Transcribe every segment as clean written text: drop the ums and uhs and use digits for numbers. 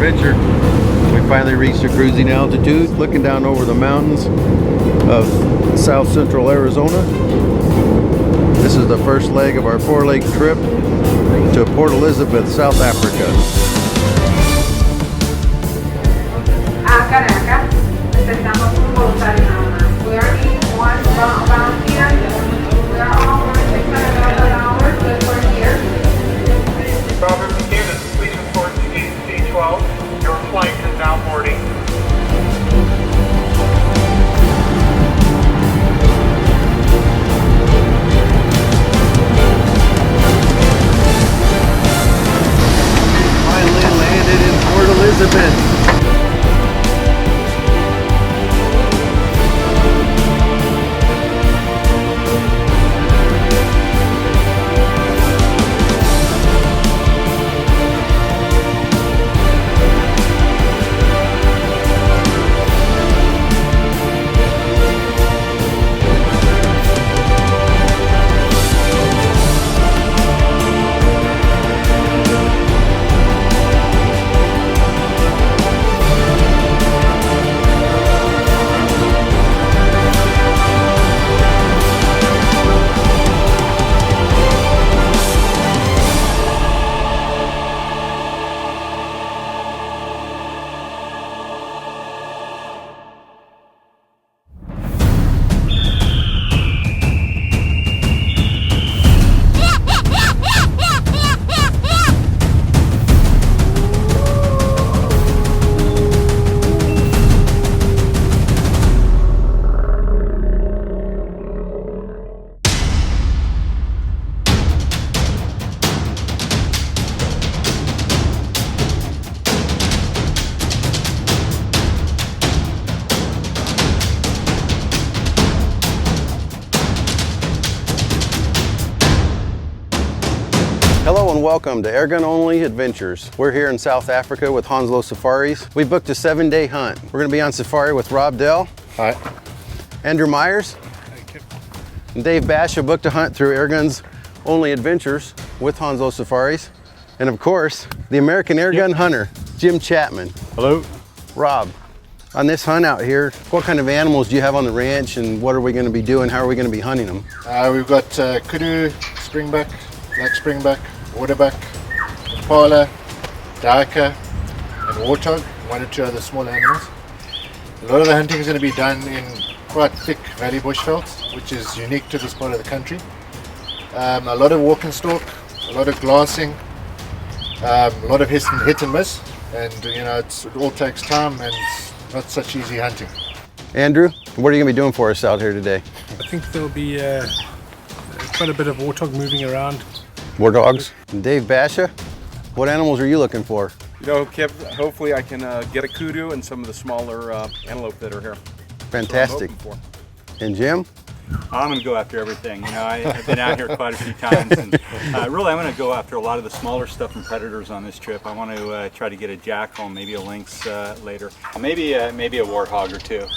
adventure. We finally reached a cruising altitude, looking down over the mountains of south central Arizona. This is the first leg of our 4-leg trip to Port Elizabeth, South Africa. Acá, necesitamos un voluntario nada más. We already need one volunteer. We are all working $600 good for a year. Robert Buchanan, please report to DC-12. Your flight is now boarding. Finally landed in Port Elizabeth. Hello and welcome to Airgun Only Adventures. We're here in South Africa with Honslow Safaris. We booked a 7-day hunt. We're going to be on safari with Rob Dell. Hi. Andrew Myers. Thank you. And Dave Basha booked a hunt through Airgun's Only Adventures with Honslow Safaris. And of course, the American Airgun Hunter, Jim Chapman. Hello. Rob, on this hunt out here, what kind of animals do you have on the ranch and what are we going to be doing? How are we going to be hunting them? We've got kudu, springbuck, black springbuck, waterbuck, impala, duiker, and warthog, 1 or 2 other small animals. A lot of the hunting is going to be done in quite thick valley bush velds, which is unique to this part of the country. A lot of walk and stalk, a lot of glassing, a lot of hit and miss, and you know it all takes time and it's not such easy hunting. Andrew, what are you going to be doing for us out here today? I think there'll be quite a bit of warthog moving around. Warthogs. And Dave Basha, what animals are you looking for? You know, Kip, hopefully I can get a kudu and some of the smaller antelope that are here. Fantastic. That's what I'm hoping for. And Jim? I'm going to go after everything. You know, I've been out here quite a few times, and really I'm going to go after a lot of the smaller stuff and predators on this trip. I want to try to get a jackal, maybe a lynx later, maybe a warthog or two.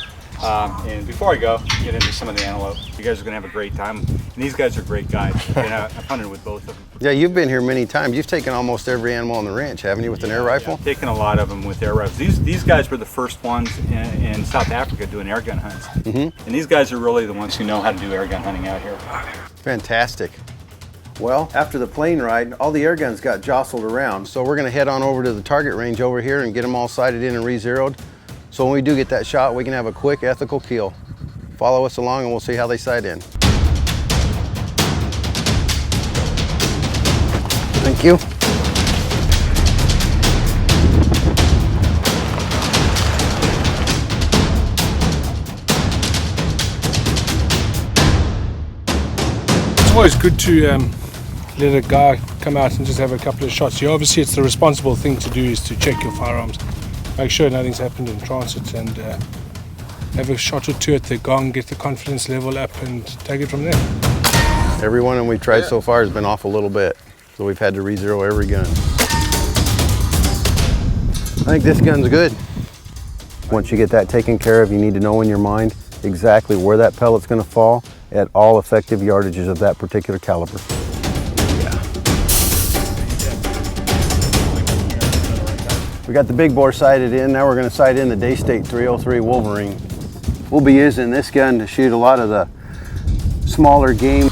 And before I go, get into some of the antelope. You guys are going to have a great time. And these guys are great guides. I've hunted with both of them. Yeah, you've been here many times. You've taken almost every animal on the ranch, haven't you, with an air rifle? Yeah, taken a lot of them with air rifles. These guys were the first ones in South Africa doing air gun hunts. And these guys are really the ones who know how to do air gun hunting out here. Fantastic. Well, after the plane ride, all the air guns got jostled around. So we're going to head on over to the target range over here and get them all sighted in and re-zeroed. So when we do get that shot, we can have a quick, ethical kill. Follow us along and we'll see how they sight in. Thank you. It's always good to let a guy come out and just have a couple of shots. Yeah, obviously it's the responsible thing to do is to check your firearms. Make sure nothing's happened in transit and have a shot or two at the gong, get the confidence level up and take it from there. Every one we tried so far has been off a little bit, so we've had to re-zero every gun. I think this gun's good. Once you get that taken care of, you need to know in your mind exactly where that pellet's going to fall at all effective yardages of that particular caliber. We got the big bore sighted in. Now we're going to sight in the Daystate 303 Wolverine. We'll be using this gun to shoot a lot of the smaller game.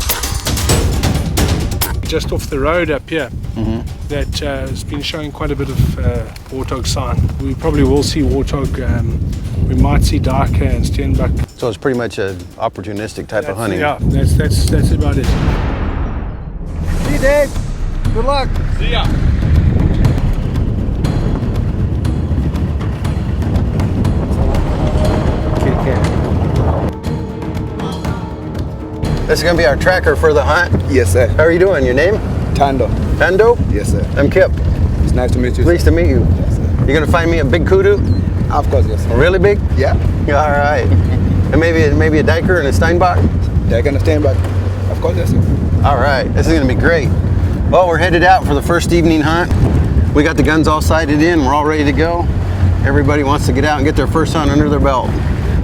Just off the road up here, that has been showing quite a bit of Warthog sign. We probably will see Warthog. We might see darker and steenbuck. So it's pretty much an opportunistic type of hunting. Yeah, that's about it. See you, Dave. Good luck. See ya. This is going to be our tracker for the hunt. Yes, sir. How are you doing? Your name? Tando. Tando? Yes, sir. I'm Kip. It's nice to meet you. Pleased to meet you. Yes, sir. You're going to find me a big kudu? Of course, yes, sir. Really big? Yeah. All right. And maybe a Diker and a Steinbach? I can understand, but of course, yes, sir. All right. This is going to be great. Well, we're headed out for the first evening hunt. We got the guns all sighted in. We're all ready to go. Everybody wants to get out and get their first hunt under their belt.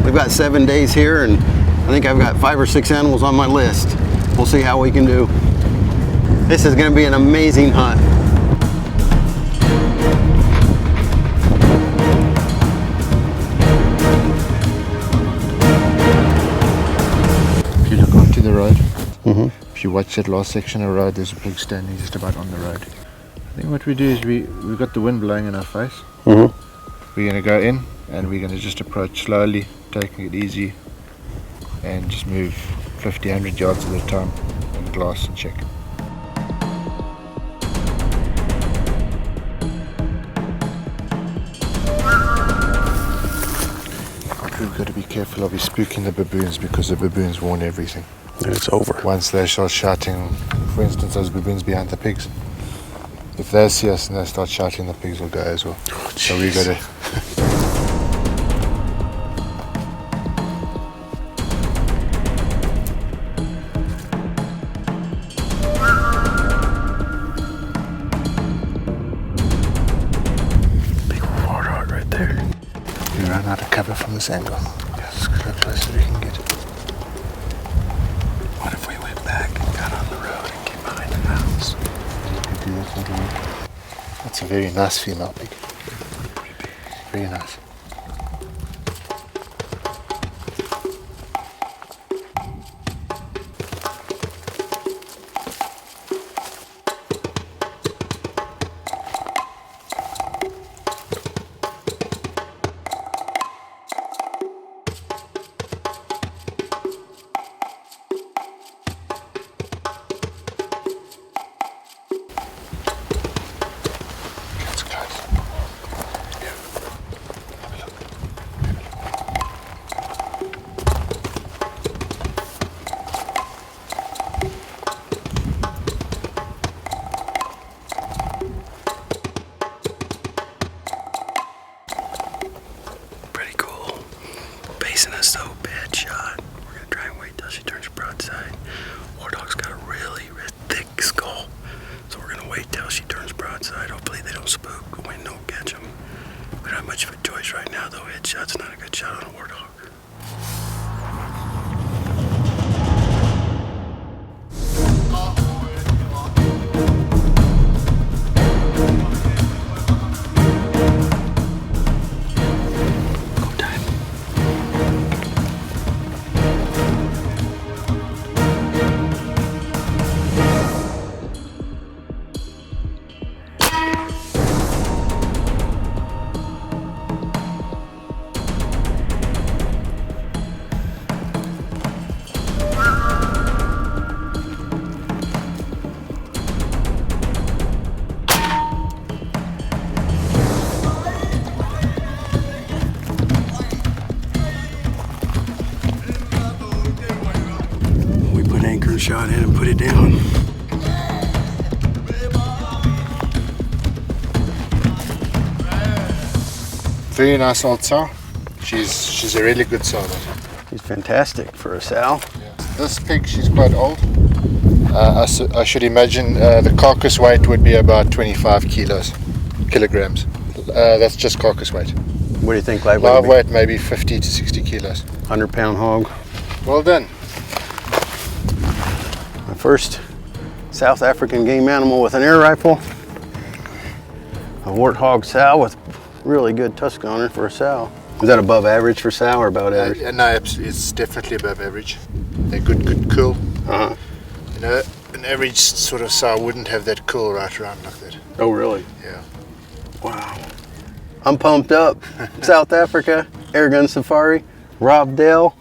We've got 7 days here, and I think I've got 5 or 6 animals on my list. We'll see how we can do. This is going to be an amazing hunt. If you look onto the road, if you watch that last section of road, there's a pig standing just about on the road. I think what we do is we've got the wind blowing in our face. We're going to go in and we're going to just approach slowly, taking it easy, and just move 50, 100 yards at a time and glass and check. We've got to be careful of spooking the baboons because the baboons warn everything. And it's over. Once they start shouting, for instance, those baboons behind the pigs, if they see us and they start shouting, the pigs will go as well. Oh, so we got to. Big Warthog right there. We ran out of cover from this angle. Yes, go close as we can get. What if we went back and got on the road and came behind the house? Do that. That's a very nice female pig. Very nice. That's close. Yeah. Have a look. Pretty cool. Basing us so bad shot. We're gonna try and wait till she turns broadside. Warthog's got a really thick skull, so we're gonna wait till she turns broadside. Hopefully they don't spook. The wind don't catch them. We don't have much of a choice right now, though. Headshot's not a good shot on a Warthog. Go time. We put anchor and shot in and put it down. Very nice old sow. She's a really good sow. He's fantastic for a sow. This pig, she's quite old. I should imagine the carcass weight would be about 25 kilograms. That's just carcass weight. What do you think, live Live weight maybe 50 to 60 kilos. 100-pound hog. Well done. My first South African game animal with an air rifle. A Warthog sow with Really good tusk on her for a sow. Is that above average for sow or about average? No, it's definitely above average. They're good curl. Uh-huh. You know, an average sort of sow wouldn't have that curl right around like that. Oh, really? Yeah. Wow. I'm pumped up. South Africa, Airgun Safari, Rob Dale.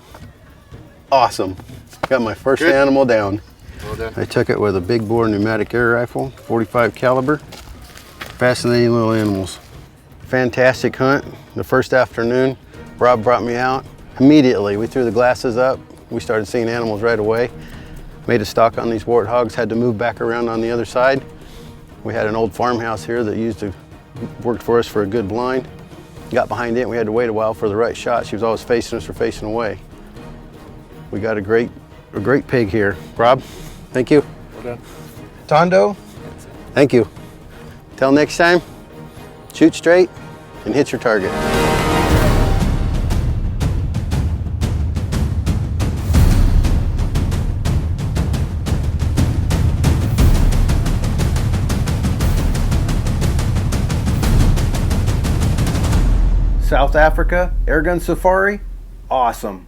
Awesome. Got my first Good. animal down. Well done. I took it with a big bore pneumatic air rifle, 45 caliber. Fascinating little animals. Fantastic hunt. The first afternoon, Rob brought me out. Immediately, we threw the glasses up. We started seeing animals right away. Made a stock on these warthogs, had to move back around on the other side. We had an old farmhouse here that worked for us for a good blind. Got behind it, and we had to wait a while for the right shot. She was always facing us or facing away. We got a great pig here. Rob, thank you. Well done. Tondo, thank you. Till next time, shoot straight and hit your target. South Africa, Airgun Safari, awesome.